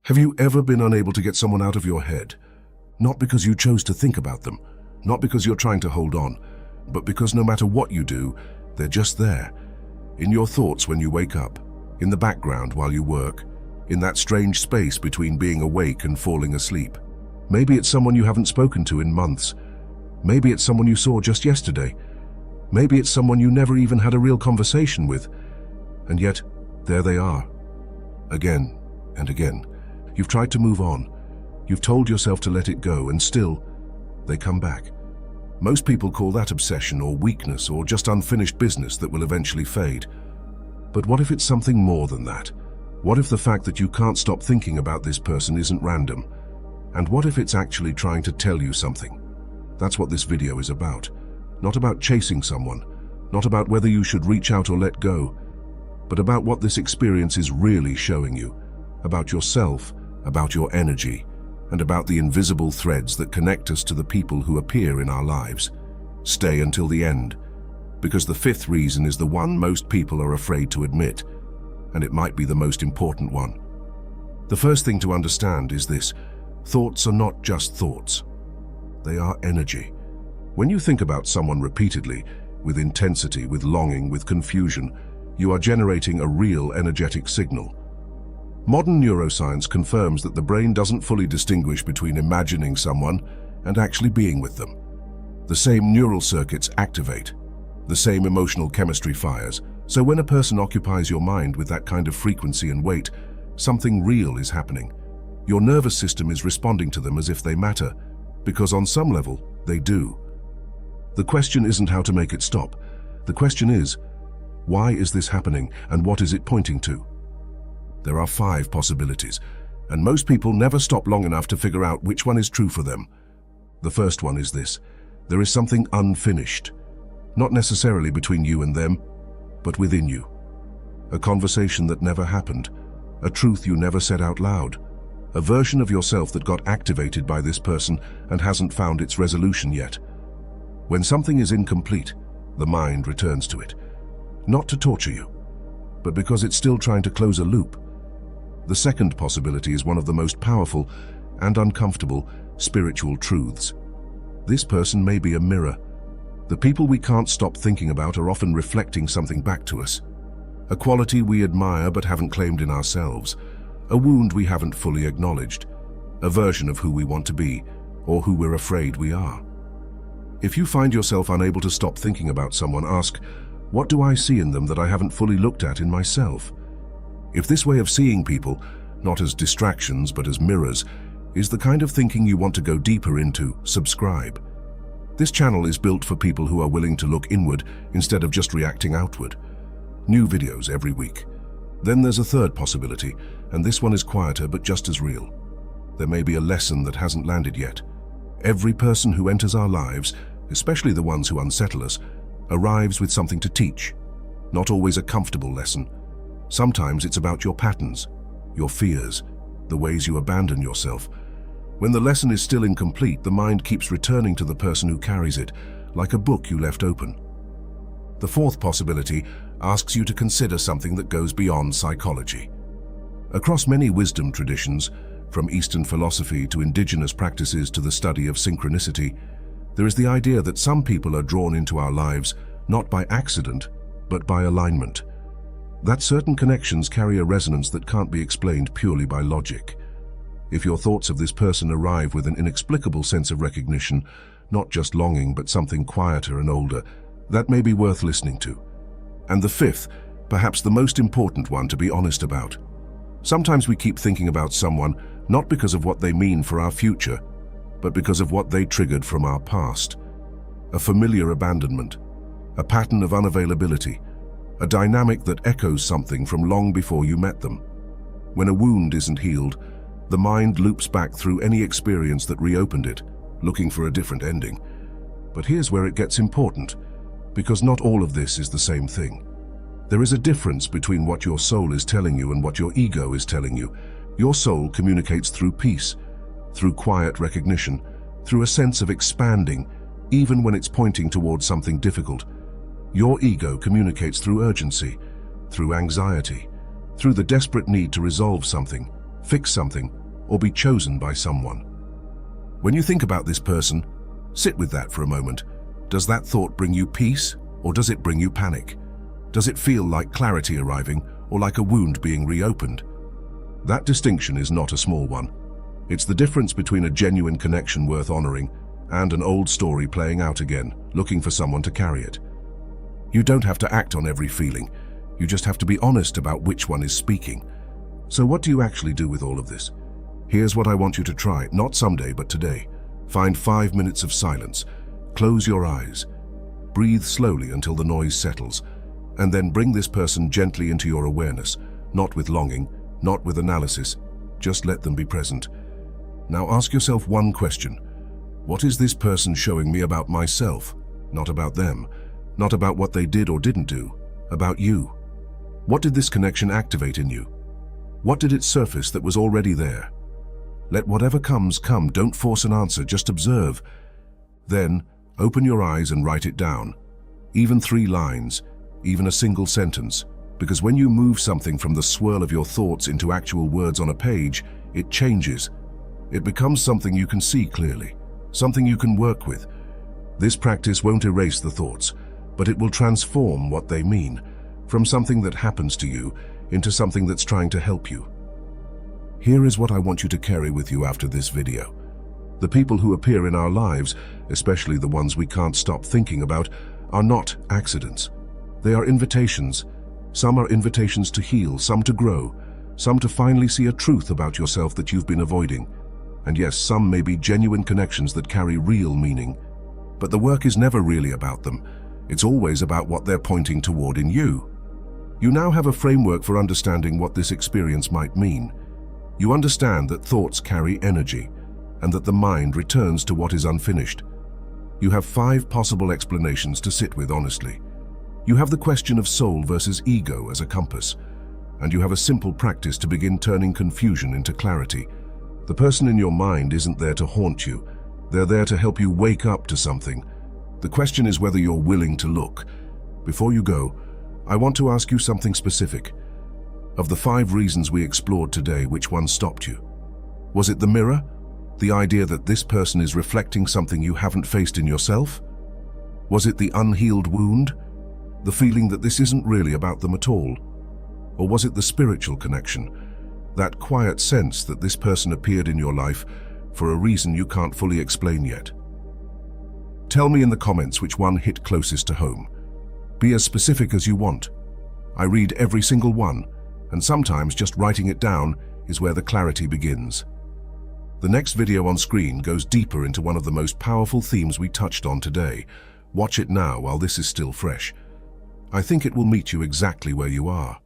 Have you ever been unable to get someone out of your head? Not because you chose to think about them, not because you're trying to hold on, but because no matter what you do, they're just there. In your thoughts when you wake up, in the background while you work, in that strange space between being awake and falling asleep. Maybe it's someone you haven't spoken to in months. Maybe it's someone you saw just yesterday. Maybe it's someone you never even had a real conversation with. And yet, there they are. Again and again. You've tried to move on. You've told yourself to let it go, and still, they come back. Most people call that obsession or weakness or just unfinished business that will eventually fade. But what if it's something more than that? What if the fact that you can't stop thinking about this person isn't random? And what if it's actually trying to tell you something? That's what this video is about. Not about chasing someone, not about whether you should reach out or let go, but about what this experience is really showing you, about yourself, about your energy, and about the invisible threads that connect us to the people who appear in our lives. Stay until the end, because the fifth reason is the one most people are afraid to admit, and it might be the most important one. The first thing to understand is this: thoughts are not just thoughts. They are energy. When you think about someone repeatedly, with intensity, with longing, with confusion, you are generating a real energetic signal. Modern neuroscience confirms that the brain doesn't fully distinguish between imagining someone and actually being with them. The same neural circuits activate. The same emotional chemistry fires. So when a person occupies your mind with that kind of frequency and weight, something real is happening. Your nervous system is responding to them as if they matter, because on some level, they do. The question isn't how to make it stop. The question is, why is this happening and what is it pointing to? There are 5 possibilities, and most people never stop long enough to figure out which one is true for them. The first one is this: there is something unfinished, not necessarily between you and them, but within you. A conversation that never happened, a truth you never said out loud, a version of yourself that got activated by this person and hasn't found its resolution yet. When something is incomplete, the mind returns to it, not to torture you, but because it's still trying to close a loop. The second possibility is one of the most powerful and uncomfortable spiritual truths. This person may be a mirror. The people we can't stop thinking about are often reflecting something back to us. A quality we admire but haven't claimed in ourselves. A wound we haven't fully acknowledged. A version of who we want to be, or who we're afraid we are. If you find yourself unable to stop thinking about someone, ask, what do I see in them that I haven't fully looked at in myself? If this way of seeing people, not as distractions but as mirrors, is the kind of thinking you want to go deeper into, subscribe. This channel is built for people who are willing to look inward instead of just reacting outward. New videos every week. Then there's a third possibility, and this one is quieter but just as real. There may be a lesson that hasn't landed yet. Every person who enters our lives, especially the ones who unsettle us, arrives with something to teach. Not always a comfortable lesson. Sometimes it's about your patterns, your fears, the ways you abandon yourself. When the lesson is still incomplete, the mind keeps returning to the person who carries it, like a book you left open. The fourth possibility asks you to consider something that goes beyond psychology. Across many wisdom traditions, from Eastern philosophy to indigenous practices to the study of synchronicity, there is the idea that some people are drawn into our lives not by accident, but by alignment. That certain connections carry a resonance that can't be explained purely by logic. If your thoughts of this person arrive with an inexplicable sense of recognition, not just longing but something quieter and older, that may be worth listening to. And the fifth, perhaps the most important one to be honest about. Sometimes we keep thinking about someone not because of what they mean for our future, but because of what they triggered from our past. A familiar abandonment, a pattern of unavailability, a dynamic that echoes something from long before you met them. When a wound isn't healed, the mind loops back through any experience that reopened it, looking for a different ending. But here's where it gets important, because not all of this is the same thing. There is a difference between what your soul is telling you and what your ego is telling you. Your soul communicates through peace, through quiet recognition, through a sense of expanding, even when it's pointing towards something difficult. Your ego communicates through urgency, through anxiety, through the desperate need to resolve something, fix something, or be chosen by someone. When you think about this person, sit with that for a moment. Does that thought bring you peace, or does it bring you panic? Does it feel like clarity arriving, or like a wound being reopened? That distinction is not a small one. It's the difference between a genuine connection worth honoring and an old story playing out again, looking for someone to carry it. You don't have to act on every feeling. You just have to be honest about which one is speaking. So what do you actually do with all of this? Here's what I want you to try, not someday, but today. Find 5 minutes of silence. Close your eyes. Breathe slowly until the noise settles, and then bring this person gently into your awareness, not with longing, not with analysis. Just let them be present. Now ask yourself one question. What is this person showing me about myself? Not about them. Not about what they did or didn't do. About you. What did this connection activate in you? What did it surface that was already there? Let whatever comes come. Don't force an answer, just observe. Then, open your eyes and write it down. Even 3 lines, even a single sentence. Because when you move something from the swirl of your thoughts into actual words on a page, it changes. It becomes something you can see clearly, something you can work with. This practice won't erase the thoughts, but it will transform what they mean, from something that happens to you into something that's trying to help you. Here is what I want you to carry with you after this video. The people who appear in our lives, especially the ones we can't stop thinking about, are not accidents. They are invitations. Some are invitations to heal, some to grow, some to finally see a truth about yourself that you've been avoiding. And yes, some may be genuine connections that carry real meaning. But the work is never really about them. It's always about what they're pointing toward in you. You now have a framework for understanding what this experience might mean. You understand that thoughts carry energy, and that the mind returns to what is unfinished. You have 5 possible explanations to sit with honestly. You have the question of soul versus ego as a compass, and you have a simple practice to begin turning confusion into clarity. The person in your mind isn't there to haunt you. They're there to help you wake up to something. The question is whether you're willing to look. Before you go, I want to ask you something specific. Of the 5 reasons we explored today, which one stopped you? Was it the mirror? The idea that this person is reflecting something you haven't faced in yourself? Was it the unhealed wound? The feeling that this isn't really about them at all? Or was it the spiritual connection? That quiet sense that this person appeared in your life for a reason you can't fully explain yet? Tell me in the comments which one hit closest to home. Be as specific as you want. I read every single one, and sometimes just writing it down is where the clarity begins. The next video on screen goes deeper into one of the most powerful themes we touched on today. Watch it now while this is still fresh. I think it will meet you exactly where you are.